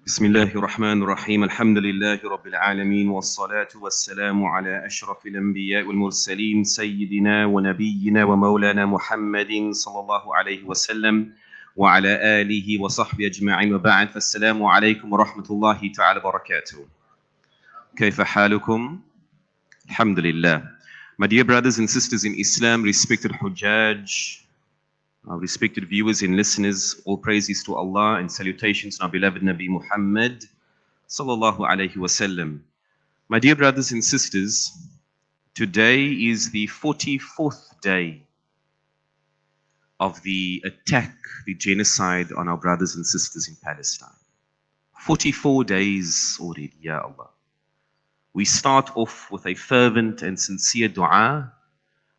بسم الله الرحمن الرحيم الحمد لله رب العالمين والصلاة والسلام على أشرف الأنبياء والمرسلين سيدنا ونبينا ومولانا محمد صلى الله عليه وسلم وعلى آله وصحبه أجمعين وبعد فالسلام عليكم ورحمة الله تعالى وبركاته. كيف حالكم؟ الحمد لله. My dear brothers and sisters in Islam, respected Hujjaj, our respected viewers and listeners, all praises to Allah and salutations to our beloved Nabi Muhammad sallallahu alayhi wasallam. My dear brothers and sisters, today is the 44th day of the attack, the genocide on our brothers and sisters in Palestine. 44 days already, Ya Allah. We start off with a fervent and sincere dua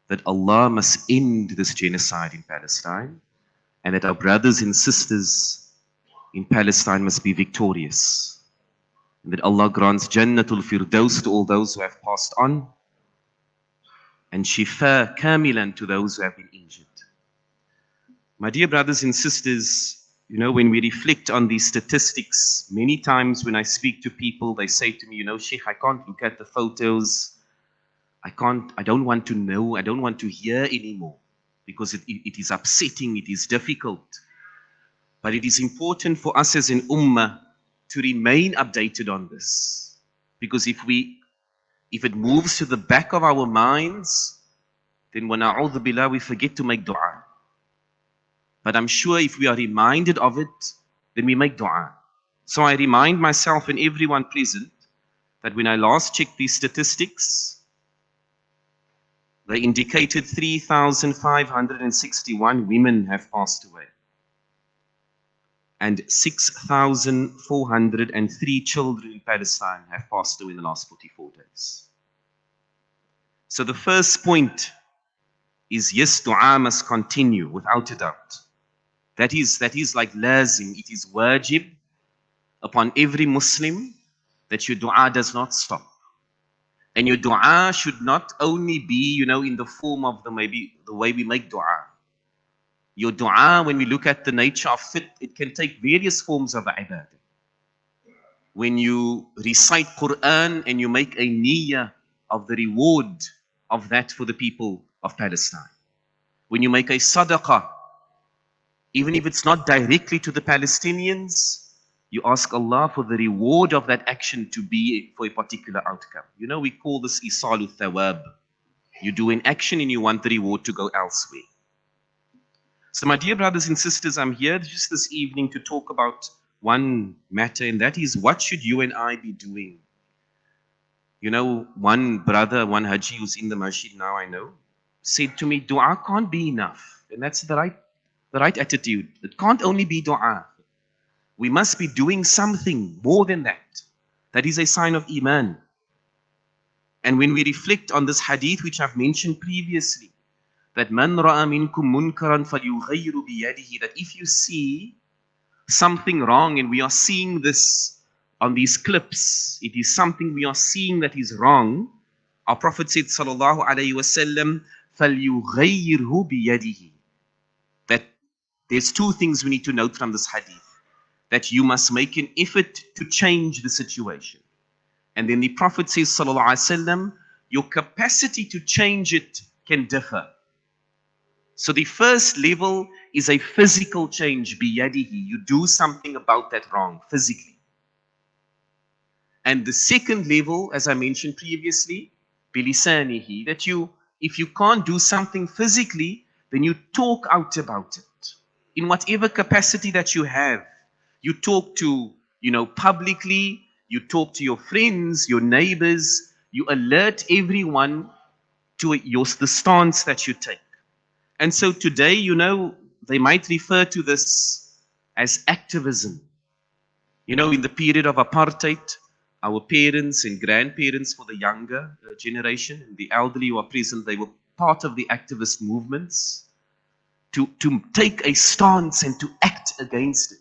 that Allah must end this genocide in Palestine and that our brothers and sisters in Palestine must be victorious. And that Allah grants Jannatul Firdaus to all those who have passed on and Shifa Kamilan to those who have been injured. My dear brothers and sisters, you know, when we reflect on these statistics, many times when I speak to people, they say to me, you know, Sheikh, I can't look at the photos. I don't want to know, I don't want to hear anymore because it is upsetting, it is difficult. But it is important for us as an ummah to remain updated on this. Because if it moves to the back of our minds, then wa na'udhu billah, we forget to make dua. But I'm sure if we are reminded of it, then we make dua. So I remind myself and everyone present that when I last checked these statistics, they indicated 3,561 women have passed away and 6,403 children in Palestine have passed away in the last 44 days. So the first point is, yes, dua must continue without a doubt. That is like lazim, it is wajib upon every Muslim that your dua does not stop. And your dua should not only be, you know, in the form of the way we make dua. Your dua, when we look at the nature of it can take various forms of ibadah. When you recite Quran and you make a niyyah of the reward of that for the people of Palestine. When you make a sadaqah, even if it's not directly to the Palestinians, you ask Allah for the reward of that action to be for a particular outcome. You know, we call this isalu thawab. You do an action and you want the reward to go elsewhere. So my dear brothers and sisters, I'm here just this evening to talk about one matter, and that is, what should you and I be doing? You know, one brother, one Haji who's in the masjid now, I know, said to me, dua can't be enough. And that's the right attitude. It can't only be dua. We must be doing something more than that. That is a sign of Iman. And when we reflect on this hadith which I've mentioned previously, that man ra'a minkum munkaran falyughayyiru biyadihi, that if you see something wrong, and we are seeing this on these clips, it is something we are seeing that is wrong, our Prophet said sallallahu alayhi wasallam, falyughayyirhu biyadihi, that there's two things we need to note from this hadith. That you must make an effort to change the situation. And then the Prophet says, sallallahu alaihi wasallam, your capacity to change it can differ. So the first level is a physical change, biyadihi. You do something about that wrong, physically. And the second level, as I mentioned previously, bilisanihi, that if you can't do something physically, then you talk out about it. In whatever capacity that you have. You talk to, you know, publicly, you talk to your friends, your neighbors, you alert everyone to the stance that you take. And so today, you know, they might refer to this as activism. You know, in the period of apartheid, our parents and grandparents for the younger generation, and the elderly who are present, they were part of the activist movements to take a stance and to act against it.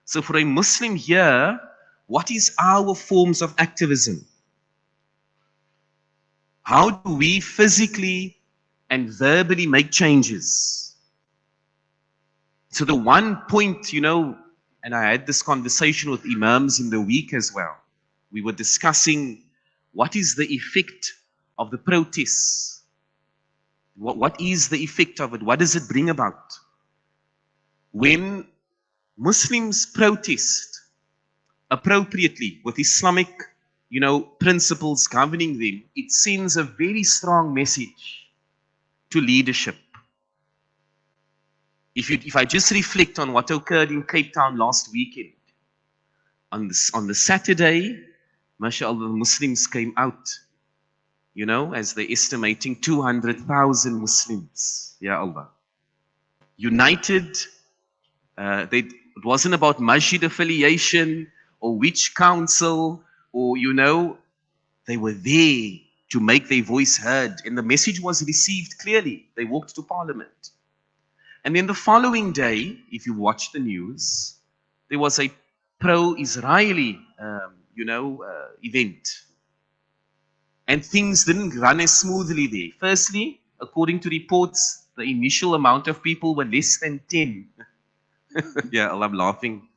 So for a Muslim here, what is our forms of activism? How do we physically and verbally make changes? So the one point, you know, and I had this conversation with imams in the week as well. We were discussing what is the effect of the protests. What is the effect of it? What does it bring about? When Muslims protest appropriately with Islamic, principles governing them, it sends a very strong message to leadership. If I just reflect on what occurred in Cape Town last weekend, on the Saturday, mashallah, the Muslims came out, as they're estimating 200,000 Muslims, ya Allah. United, it wasn't about masjid affiliation or which council or, they were there to make their voice heard. And the message was received clearly. They walked to Parliament. And then the following day, if you watch the news, there was a pro-Israeli, event. And things didn't run as smoothly there. Firstly, according to reports, the initial amount of people were less than 10. Yeah, I'm laughing.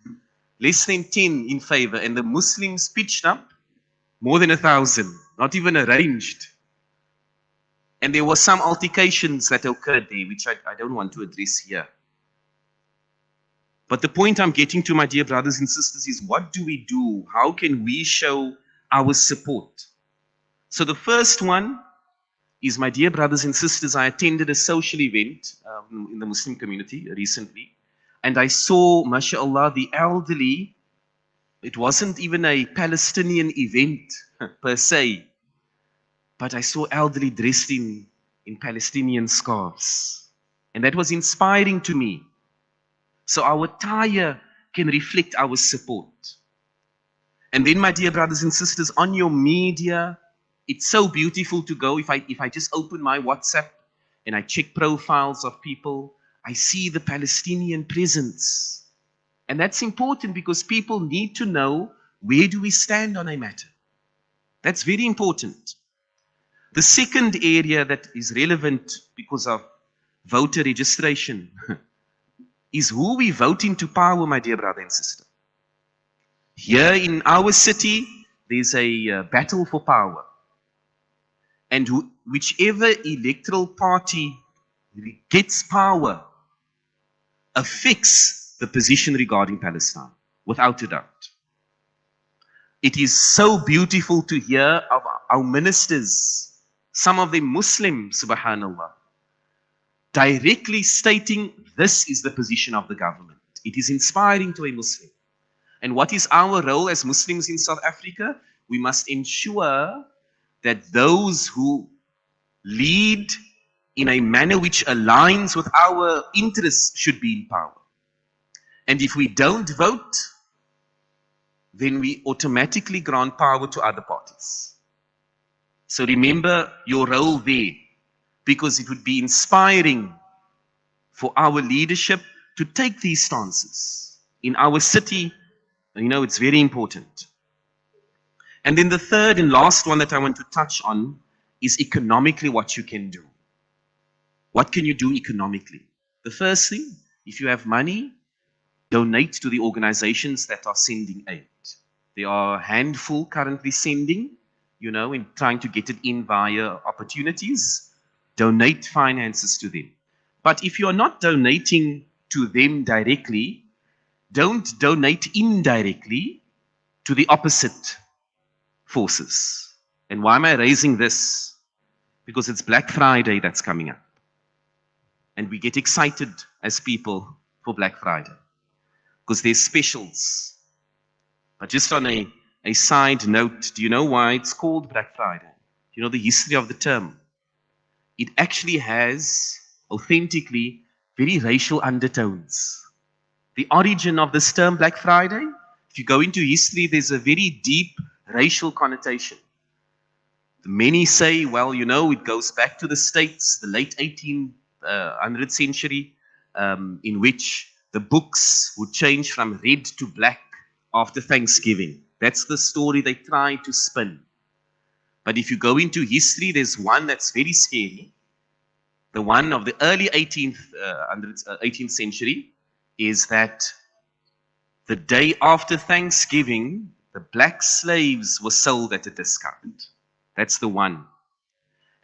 Less than 10 in favor. And the Muslims pitched up more than 1,000, not even arranged. And there were some altercations that occurred there, which I don't want to address here. But the point I'm getting to, my dear brothers and sisters, is what do we do? How can we show our support? So the first one is, my dear brothers and sisters, I attended a social event in the Muslim community recently. And I saw, mashallah, the elderly. It wasn't even a Palestinian event per se. But I saw elderly dressed in Palestinian scarves. And that was inspiring to me. So our attire can reflect our support. And then, my dear brothers and sisters, on your media, it's so beautiful to go. If I just open my WhatsApp and I check profiles of people, I see the Palestinian presence. And that's important because people need to know, where do we stand on a matter? That's very important. The second area that is relevant because of voter registration is who we vote into power, my dear brother and sister. Here in our city, there's a battle for power. And whichever electoral party gets power affects the position regarding Palestine, without a doubt. It is so beautiful to hear of our ministers, some of them Muslim, subhanallah, directly stating this is the position of the government. It is inspiring to a Muslim. And what is our role as Muslims in South Africa? We must ensure that those who lead in a manner which aligns with our interests should be in power. And if we don't vote, then we automatically grant power to other parties. So remember your role there, because it would be inspiring for our leadership to take these stances. In our city, it's very important. And then the third and last one that I want to touch on is economically what you can do. What can you do economically? The first thing, if you have money, donate to the organizations that are sending aid. There are a handful currently sending, and trying to get it in via opportunities. Donate finances to them. But if you're not donating to them directly, don't donate indirectly to the opposite forces. And why am I raising this? Because it's Black Friday that's coming up. And we get excited as people for Black Friday, because there's specials. But just on a side note, do you know why it's called Black Friday? Do you know the history of the term? It actually has, authentically, very racial undertones. The origin of this term, Black Friday, if you go into history, there's a very deep racial connotation. Many say, well, it goes back to the States, the late 1800th century, in which the books would change from red to black after Thanksgiving. That's the story they try to spin. But if you go into history, there's one that's very scary. The one of the early 18th century is that The day after Thanksgiving, the black slaves were sold at a discount. That's the one.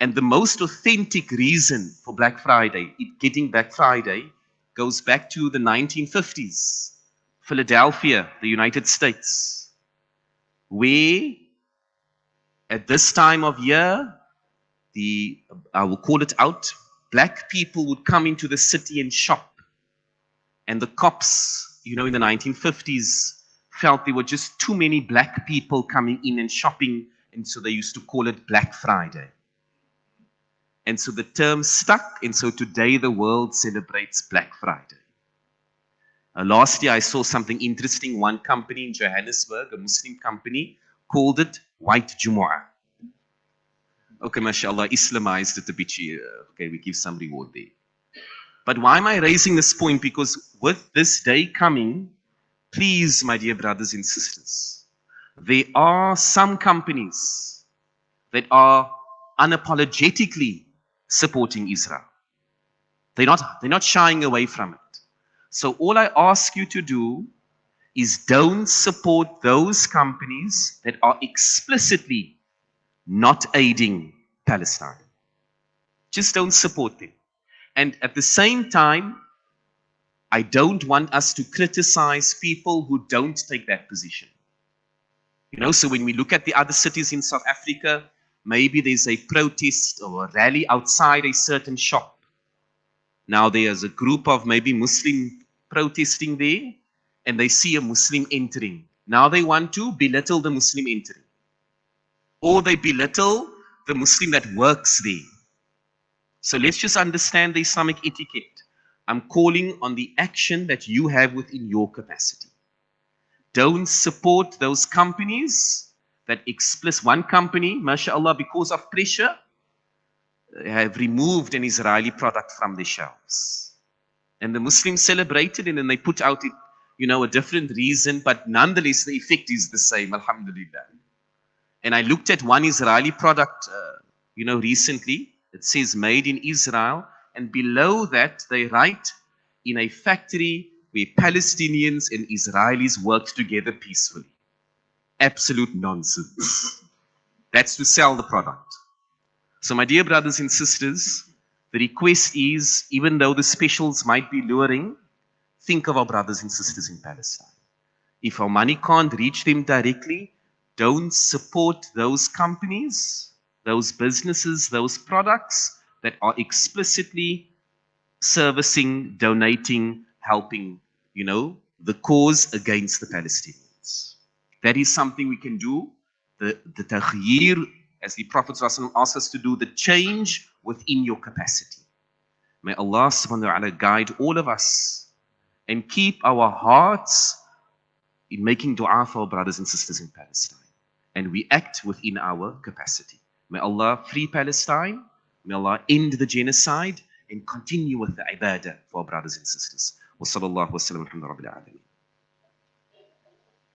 And the most authentic reason for Black Friday, getting Black Friday, goes back to the 1950s, Philadelphia, the United States, where at this time of year, I will call it out, black people would come into the city and shop. And the cops, in the 1950s, felt there were just too many black people coming in and shopping, and so they used to call it Black Friday. And so the term stuck, and so today the world celebrates Black Friday. Last year I saw something interesting. One company in Johannesburg, a Muslim company, called it White Jumu'ah. Okay, mashallah, Islamized it a bit here. Okay, we give some reward there. But why am I raising this point? Because with this day coming, please, my dear brothers and sisters, there are some companies that are unapologetically supporting Israel. They're not shying away from it. So all I ask you to do is don't support those companies that are explicitly not aiding Palestine. Just don't support them. And at the same time, I don't want us to criticize people who don't take that position. So when we look at the other cities in South Africa, maybe there's a protest or a rally outside a certain shop. Now there's a group of maybe Muslim protesting there, and they see a Muslim entering. Now they want to belittle the Muslim entering. Or they belittle the Muslim that works there. So let's just understand the Islamic etiquette. I'm calling on the action that you have within your capacity. Don't support those companies that one company, mashallah, because of pressure, have removed an Israeli product from their shelves. And the Muslims celebrated, and then they put out a different reason, but nonetheless the effect is the same, alhamdulillah. And I looked at one Israeli product, recently. It says made in Israel, and below that they write in a factory where Palestinians and Israelis worked together peacefully. Absolute nonsense. That's to sell the product. So my dear brothers and sisters, the request is, even though the specials might be luring, think of our brothers and sisters in Palestine. If our money can't reach them directly, don't support those companies, those businesses, those products that are explicitly servicing, donating, helping, the cause against the Palestinians. That is something we can do. The taghyir, as the Prophet ﷺ asks us to do, the change within your capacity. May Allah subhanahu wa ta'ala guide all of us and keep our hearts in making dua for our brothers and sisters in Palestine. And we act within our capacity. May Allah free Palestine. May Allah end the genocide and continue with the ibadah for our brothers and sisters. Wa sallallahu wa sallam alhamdulillah rabbil alamin.